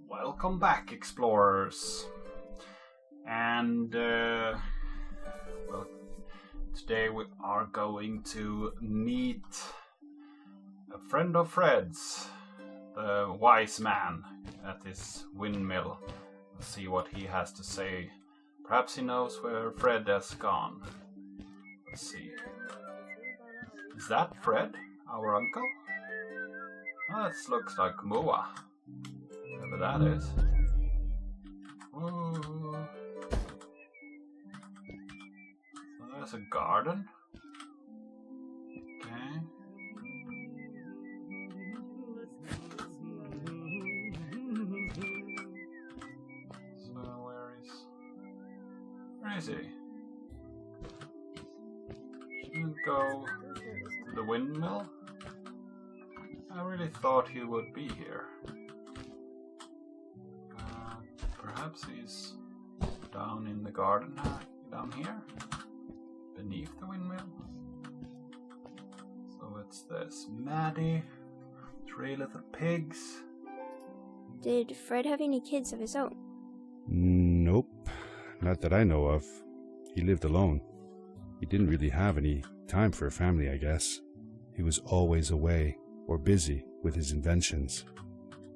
Welcome back, explorers. And, well, today we are going to meet a friend of Fred's, the wise man at his windmill. Let's see what he has to say. Perhaps he knows where Fred has gone. Let's see. Is that Fred, our uncle? Oh, this looks like Moa. Whatever that is. Ooh. So there's a garden. Okay. So where is he? Shouldn't go to the windmill. I really thought he would be here. Perhaps he's down in the garden, down here, beneath the windmill. So it's this Maddie, 3 little pigs. Did Fred have any kids of his own? Nope, not that I know of. He lived alone. He didn't really have any time for a family, I guess. He was always away or busy with his inventions.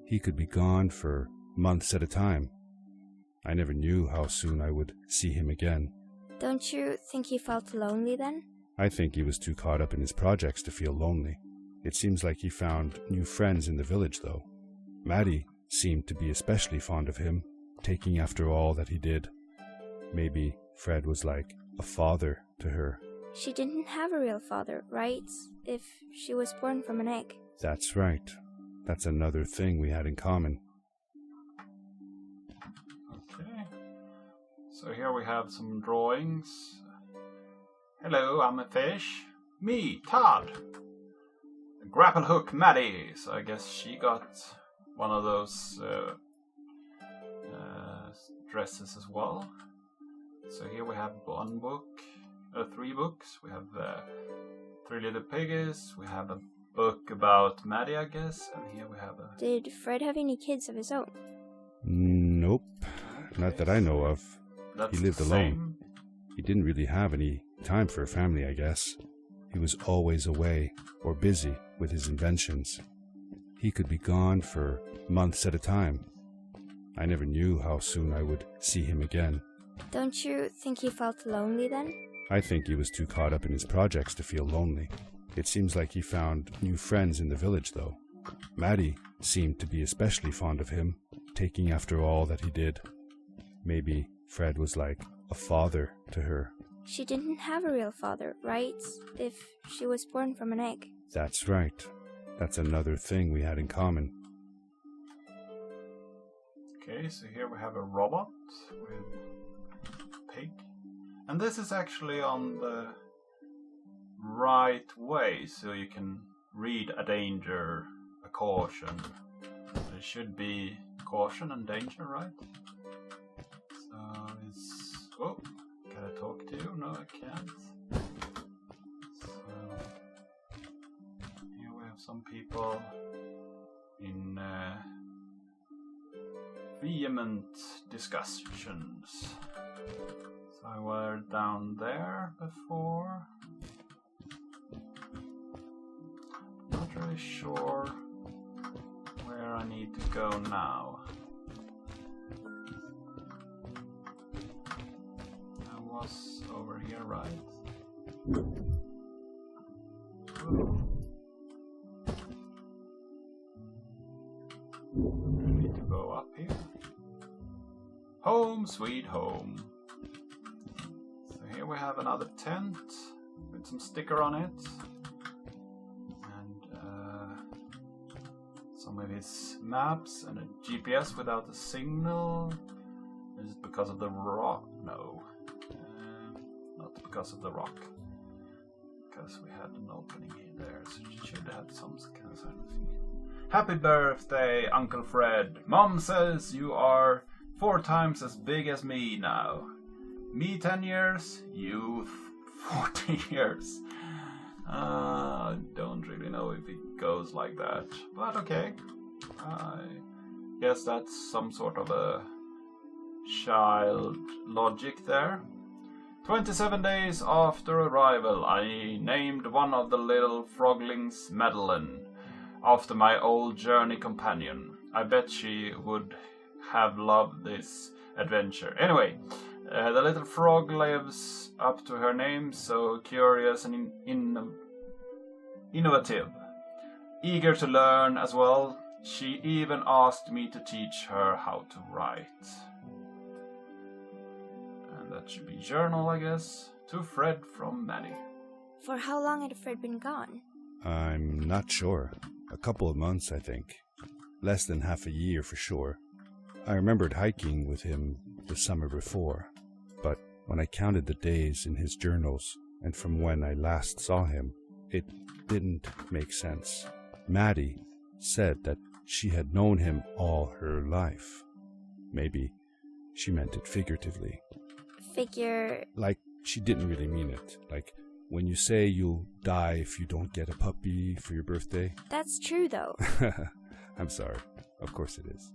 He could be gone for months at a time. I never knew how soon I would see him again. Don't you think he felt lonely then? I think he was too caught up in his projects to feel lonely. It seems like he found new friends in the village, though. Maddie seemed to be especially fond of him, taking after all that he did. Maybe Fred was like a father to her. She didn't have a real father, right? If she was born from an egg. That's right. That's another thing we had in common. Okay. So here we have some drawings. Hello, I'm a fish. Me, Todd. A grapple hook, Maddie. So I guess she got one of those dresses as well. So here we have one book, 3 books. We have 3 Little Piggies. We have a book about Maddie, I guess. And here we have a... Did Fred have any kids of his own? Nope, Okay. not that I know of. That's He lived the alone. same. He didn't really have any time for a family, I guess. He was always away or busy with his inventions. He could be gone for months at a time. I never knew how soon I would see him again. Don't you think he felt lonely then? I think he was too caught up in his projects to feel lonely. It seems like he found new friends in the village, though. Maddie seemed to be especially fond of him, taking after all that he did. Maybe Fred was like a father to her. She didn't have a real father, right? If she was born from an egg. That's right. That's another thing we had in common. Okay, so here we have a robot with a pig. And this is actually on the right way, so you can read a danger, a caution. It should be caution and danger, right? So it's... Oh, can I talk to you? No, I can't. So here we have some people in vehement discussions. So I were down there before. Not really sure where I need to go now. I was over here, right? Ooh. I need to go up here. Home sweet home. So here we have another tent with some sticker on it. And some of his maps and a GPS without a signal. Is it because of the rock? No. Not because of the rock. Because we had an opening in there, so it should have some kind of thing. Happy birthday, Uncle Fred. Mom says you are 4 times as big as me now. Me 10 years, you 14 years. I don't really know if it goes like that, but okay. guess that's some sort of a child logic there. 27 days after arrival, I named one of the little froglings Madeline, after my old journey companion. I bet she would have loved this adventure. Anyway, the little frog lives up to her name, so curious and innovative. Eager to learn as well, she even asked me to teach her how to write. And that should be journal, I guess. To Fred from Maddie. For how long had Fred been gone? I'm not sure. A couple of months, I think. Less than half a year for sure. I remembered hiking with him the summer before, but when I counted the days in his journals and from when I last saw him, it didn't make sense. Maddie said that she had known him all her life. Maybe she meant it figuratively. Like she didn't really mean it. Like when you say you'll die if you don't get a puppy for your birthday. That's true, though. I'm sorry. Of course it is.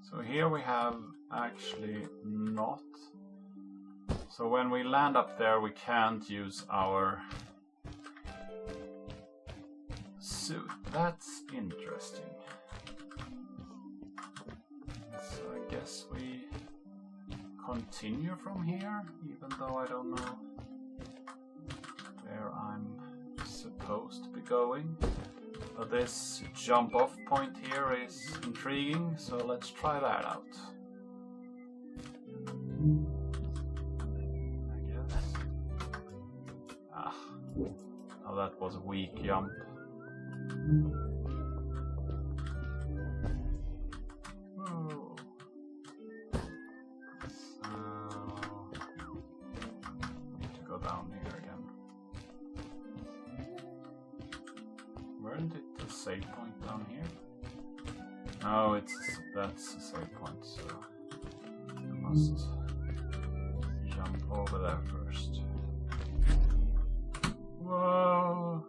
So here we have actually not. So when we land up there, we can't use our suit. That's interesting. So I guess we continue from here, even though I don't know where I'm supposed to be going. But this jump off point here is intriguing, so let's try that out. I guess. Oh, that was a weak jump. Whoa. So, need to go down here again. Weren't it the save point down here? No, that's the save point, so I must jump over there first. Whoa!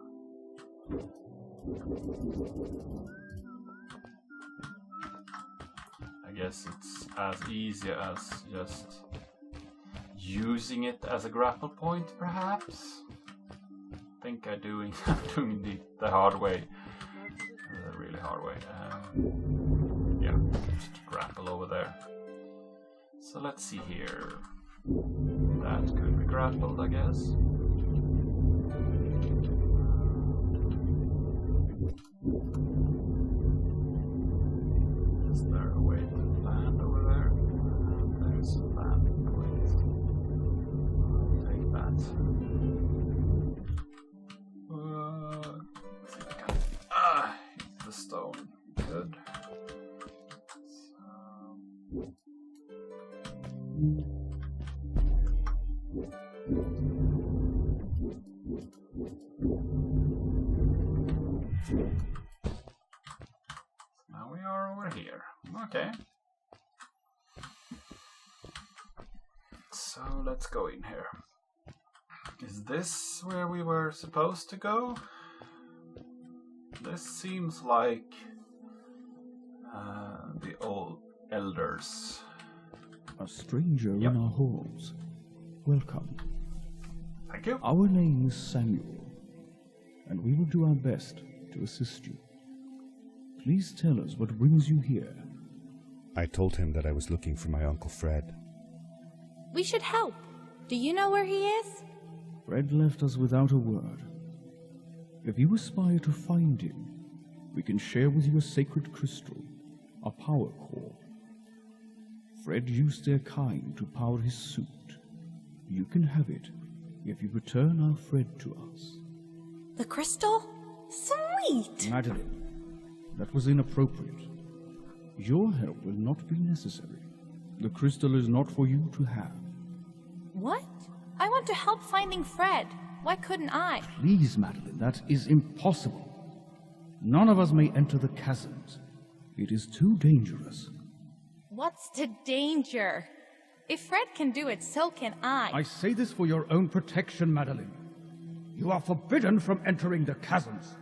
I guess it's as easy as just using it as a grapple point, perhaps? I think I'm doing the hard way. The really hard way. Yeah, just grapple over there. So let's see here. That could be grappled, I guess. Is there a way to land over there? There's a landing point. I'll take that. See if I can hit the stone. Good. Now we are over here. Okay. So let's go in here. Is this where we were supposed to go? This seems like the old elders. A stranger in our halls. Welcome. Thank you. Our name is Samuel, and we will do our best to assist you. Please tell us what brings you here. I told him that I was looking for my Uncle Fred. We should help. Do you know where he is? Fred left us without a word. If you aspire to find him, we can share with you a sacred crystal, a power core. Fred used their kind to power his suit. You can have it if you return our Fred to us. The crystal? Sweet! Madeline, that was inappropriate. Your help will not be necessary. The crystal is not for you to have. What? I want to help finding Fred. Why couldn't I? Please, Madeline, that is impossible. None of us may enter the chasms. It is too dangerous. What's the danger? If Fred can do it, so can I. I say this for your own protection, Madeline. You are forbidden from entering the chasms.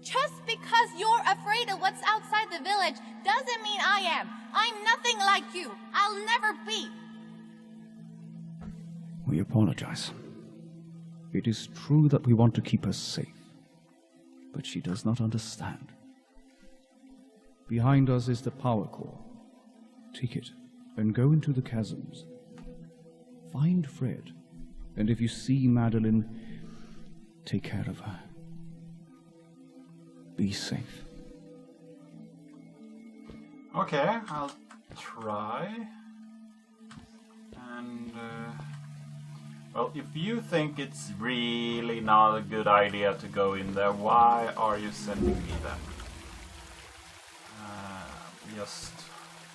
Just because you're afraid of what's outside the village doesn't mean I am. I'm nothing like you. I'll never be. We apologize. It is true that we want to keep her safe, but she does not understand. Behind us is the power core. Take it and go into the chasms. Find Fred, and if you see Madeline, take care of her. Be safe. Okay, I'll try. And, well, if you think it's really not a good idea to go in there, why are you sending me then?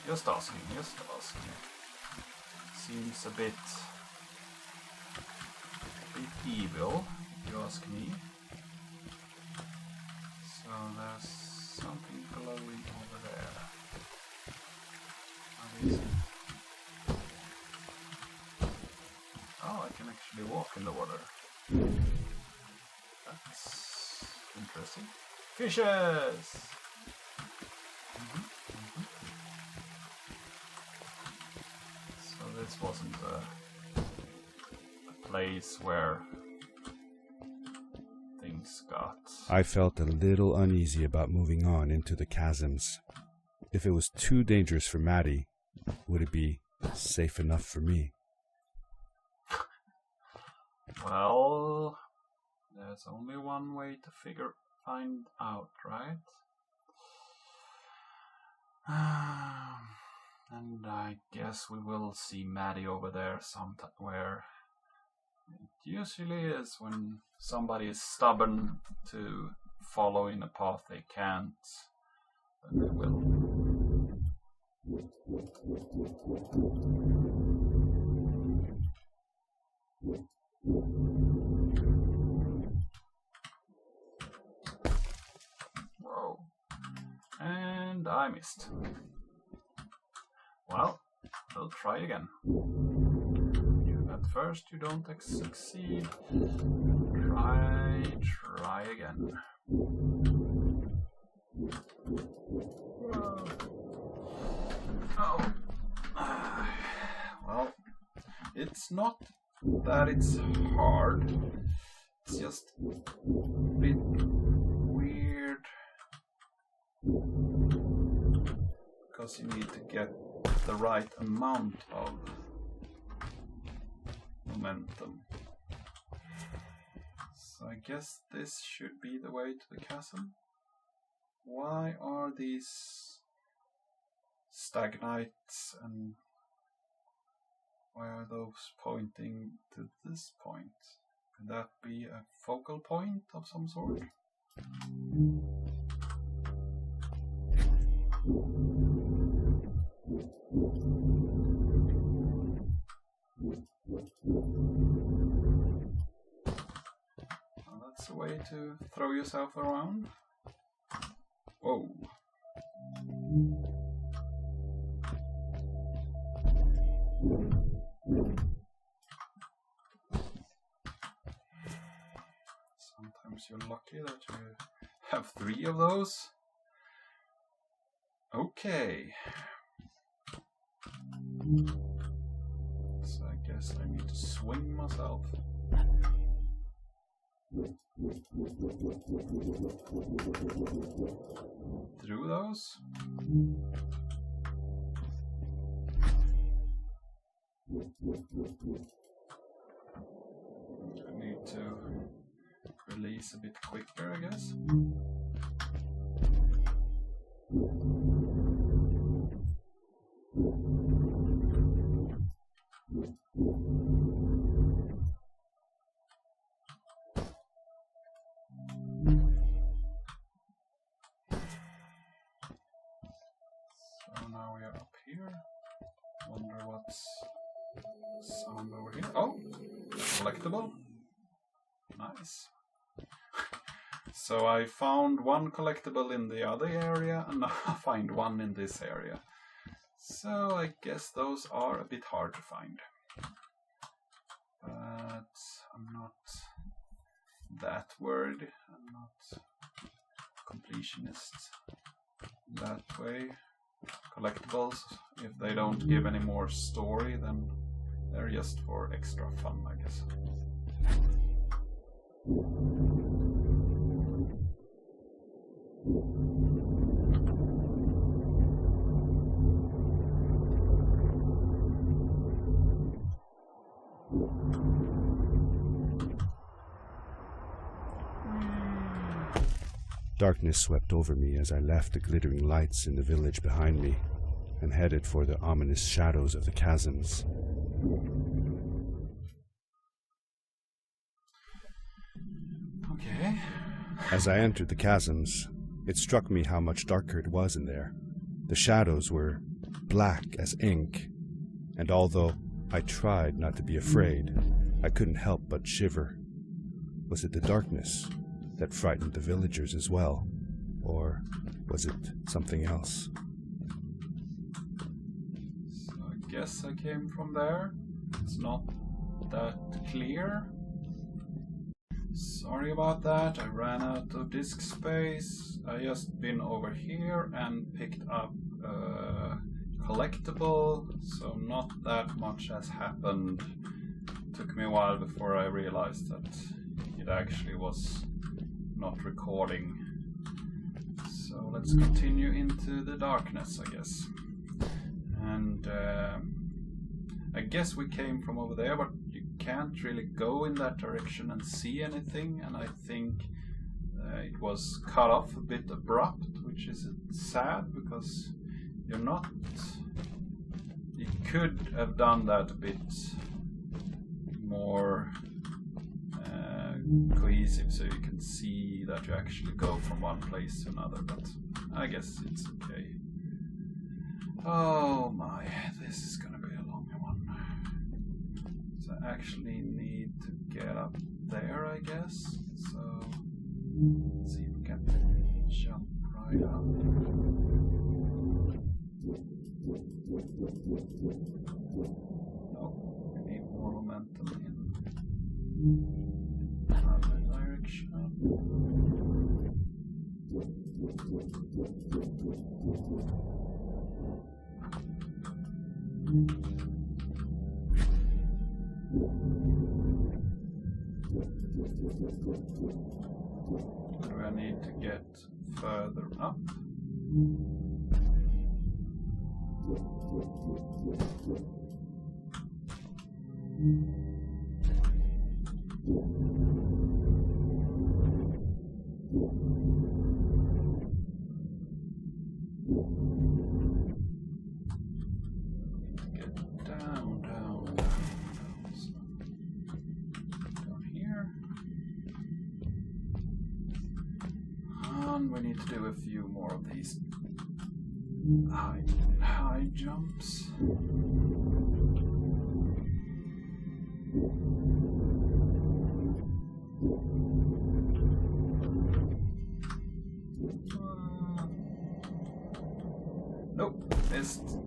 Just asking. Seems a bit evil, if you ask me. So there's something glowing over there. What is it? Oh, I can actually walk in the water. That's interesting. Fishes! So this wasn't a place where things got... I felt a little uneasy about moving on into the chasms. If it was too dangerous for Maddie, would it be safe enough for me? Well, there's only one way to find out, right? And I guess we will see Maddie over there somewhere. It usually is when somebody is stubborn to follow in a path they can't, then they will. Whoa. And I missed. Well, we'll try again. At first you don't succeed. Try again. Oh. Well, it's not that it's hard. It's just a bit weird. Because you need to get the right amount of momentum. So I guess this should be the way to the chasm. Why are these stagnites and why are those pointing to this point? Could that be a focal point of some sort? Well, that's a way to throw yourself around. Whoa. Sometimes you're lucky that you have 3 of those. Okay. So I guess I need to swing myself. Through those. I need to release a bit quicker, I guess. So now we are up here. Wonder what's sound over here. Oh, collectible. Nice. So I found one collectible in the other area, and now I find one in this area. So I guess those are a bit hard to find. But I'm not that worried. I'm not completionist that way. Collectibles, if they don't give any more story, then they're just for extra fun, I guess. Darkness swept over me as I left the glittering lights in the village behind me and headed for the ominous shadows of the chasms. Okay. As I entered the chasms, it struck me how much darker it was in there. The shadows were black as ink, and although I tried not to be afraid, I couldn't help but shiver. Was it the darkness that frightened the villagers as well, or was it something else? So I guess I came from there. It's not that clear. Sorry about that, I ran out of disk space. I just been over here and picked up a collectible, so not that much has happened. Took me a while before I realized that it actually was not recording. So let's continue into the darkness, I guess. And I guess we came from over there, but you can't really go in that direction and see anything, and I think it was cut off a bit abrupt, which is sad because you're not... You could have done that a bit more cohesive, so you can see that you actually go from one place to another, but I guess it's okay. Oh my, this is gonna be a long one. So I actually need to get up there, I guess. So let's see if we can jump right up. No, we need more momentum in another direction. Do I need to get further up? Get down. So, down here. And we need to do a few more of these high jumps. Nope, missed.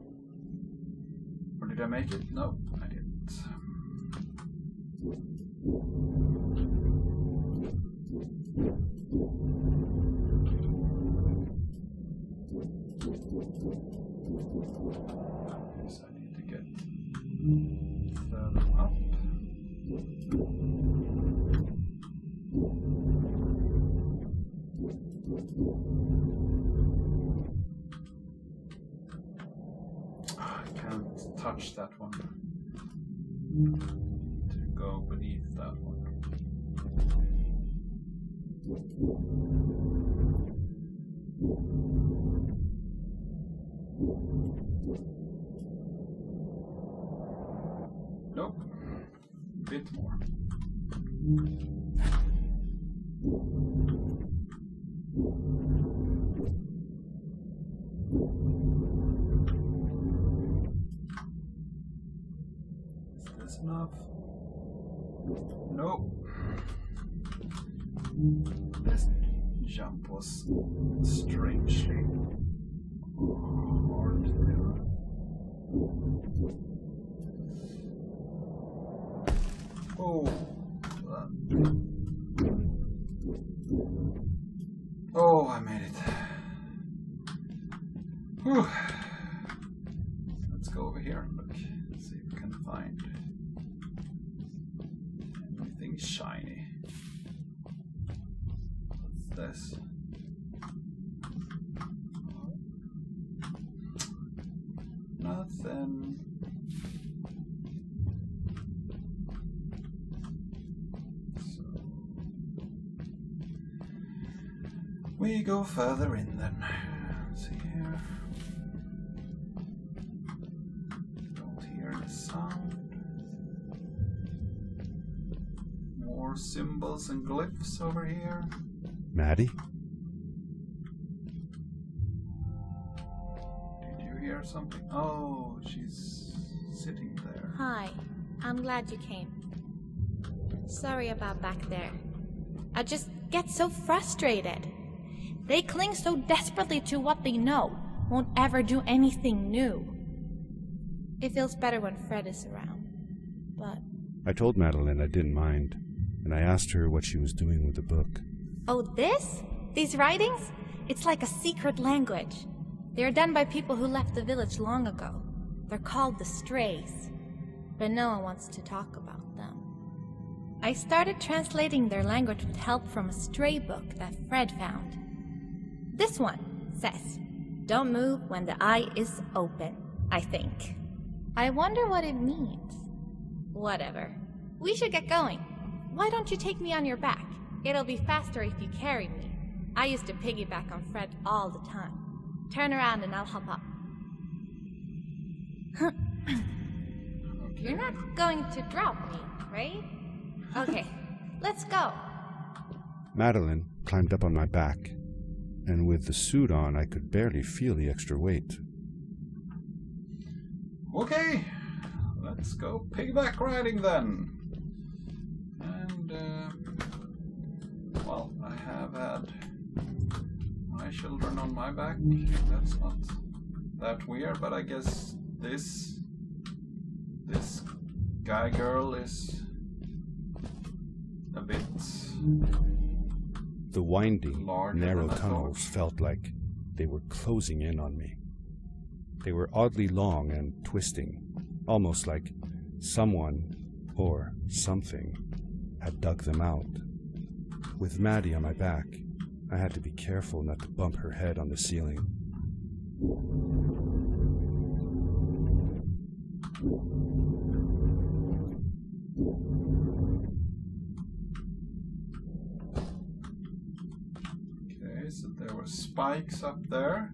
Or did I make it? No, I didn't. Guess I need to get further up. I can't touch that one. Need to go beneath that one. Nope. Bit more. Is this enough? Nope. This jump was strangely hard to do. Oh, I made Whew. Let's go over here and look. See if we can find anything shiny. What's this? Nothing. So we go further in then. See here. Don't hear the sound. More symbols and glyphs over here. Maddie? Hear something? Oh, she's sitting there. Hi, I'm glad you came. Sorry about back there. I just get so frustrated. They cling so desperately to what they know, won't ever do anything new. It feels better when Fred is around, but... I told Madeline I didn't mind, and I asked her what she was doing with the book. Oh, this? These writings? It's like a secret language. They are done by people who left the village long ago. They're called the Strays, but no one wants to talk about them. I started translating their language with help from a stray book that Fred found. This one says, "Don't move when the eye is open," I think. I wonder what it means. Whatever. We should get going. Why don't you take me on your back? It'll be faster if you carry me. I used to piggyback on Fred all the time. Turn around and I'll hop up. You're not going to drop me, right? Okay, let's go. Madeline climbed up on my back, and with the suit on, I could barely feel the extra weight. Okay, let's go piggyback riding then. And, well, I have had my children on my back. That's not that weird, but I guess this guy girl is a bit... The winding, larger narrow than I tunnels thought. felt like they were closing in on me. They were oddly long and twisting, almost like someone or something had dug them out. With Maddie on my back, I had to be careful not to bump her head on the ceiling. Okay, so there were spikes up there.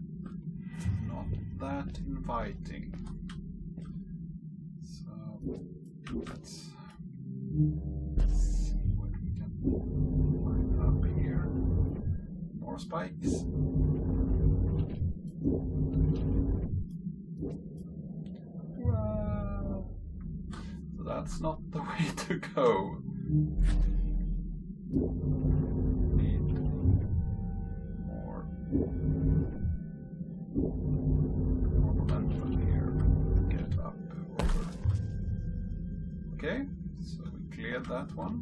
Not that inviting. So let's see what we can find up here. More spikes. Wow. So that's not the way to go. Need more momentum here. Get up over. Okay, so we cleared that one.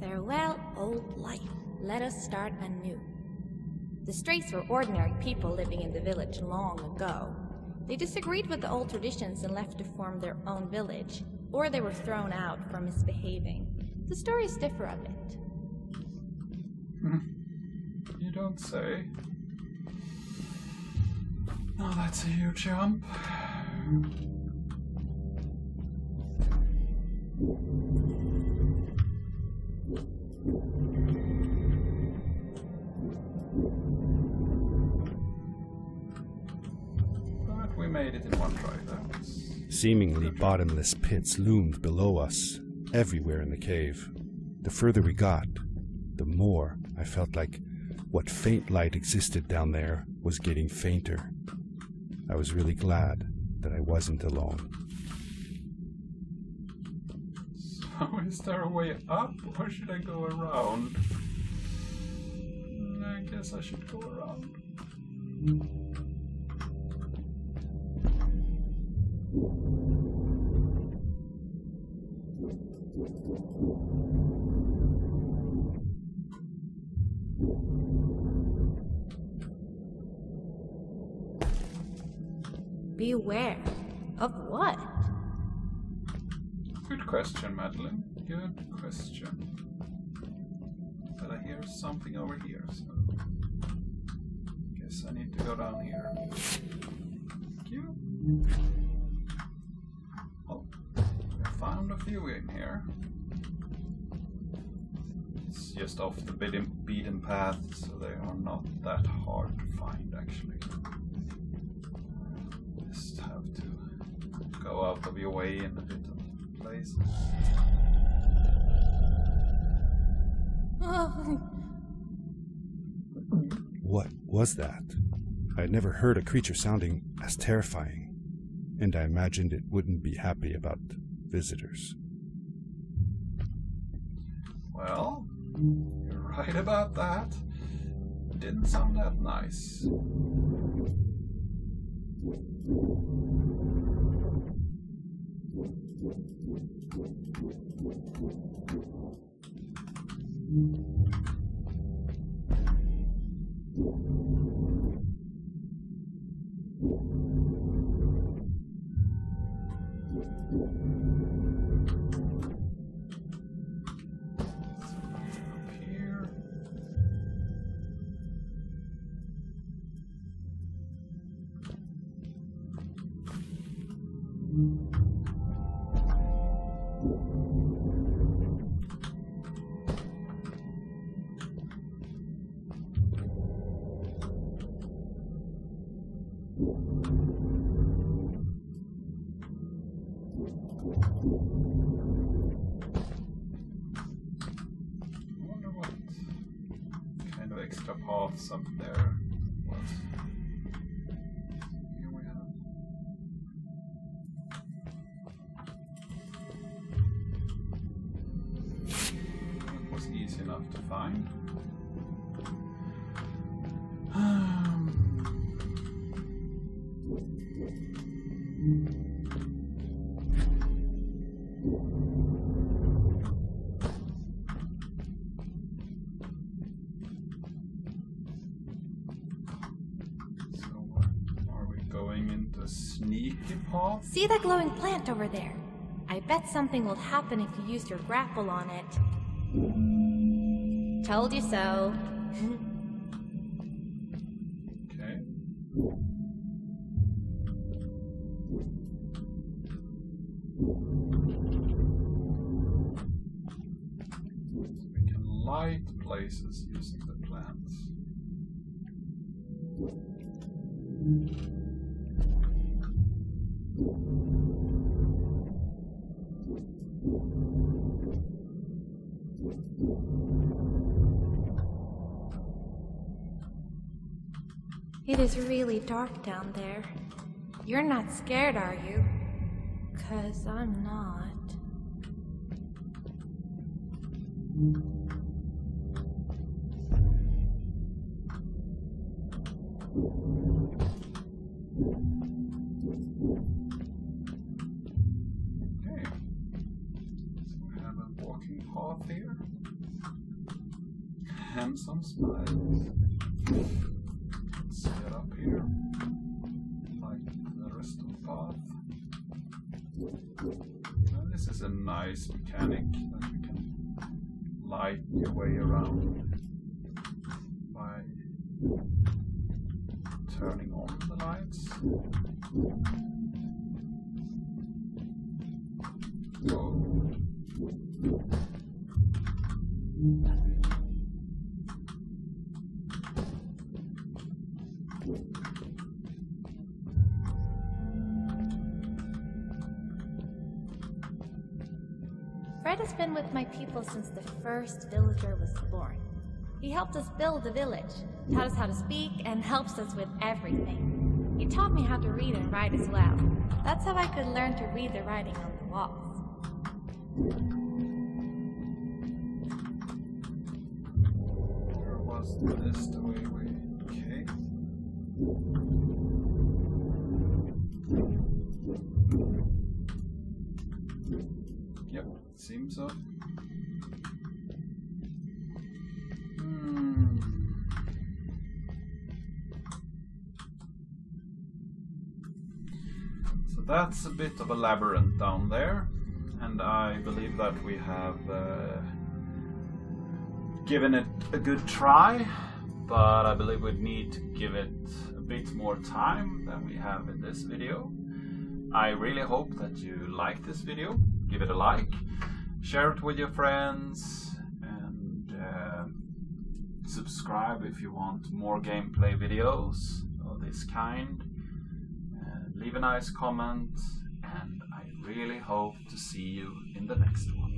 Farewell, old life. Let us start anew. The Strays were ordinary people living in the village long ago. They disagreed with the old traditions and left to form their own village, or they were thrown out for misbehaving. The stories differ a bit. You don't say. Oh, that's a huge jump. But we made it in one try. That was... Seemingly bottomless pits loomed below us, everywhere in the cave. The further we got, the more I felt like what faint light existed down there was getting fainter. I was really glad that I wasn't alone. So is there a way up, or should I go around? I guess I should go around. Beware. Of what? Good question, Madeline. Good question. But I hear something over here, so guess I need to go down here. Thank you. Oh, I found a few in here. It's just off the beaten path, so they are not that hard to find, actually. Just have to go out of your way in a bit of places. What was that? I had never heard a creature sounding as terrifying, and I imagined it wouldn't be happy about visitors. Well, you're right about that. It didn't sound that nice. Extra paths up there. What? Here we have. It was easy enough to find. Sneaky path? See that glowing plant over there? I bet something will happen if you use your grapple on it. Told you so. Okay. So we can light places using the plants. It is really dark down there. You're not scared, are you? 'Cause I'm not. Okay. So we have a walking path here. And some spiders. Let's get up here. Like the rest of the path. And this is a nice mechanic that you can light your way around by turning on the lights. Whoa. Fred has been with my people since the first villager was born. He helped us build the village, taught us how to speak, and helps us with everything. He taught me how to read and write as well. That's how I could learn to read the writing on the walls. Where was this the way we... Okay. Yep, seems so. that's a bit of a labyrinth down there, and I believe that we have given it a good try, but I believe we'd need to give it a bit more time than we have in this video. I really hope that you like this video. Give it a like, share it with your friends, and subscribe if you want more gameplay videos of this kind. Leave a nice comment, and I really hope to see you in the next one.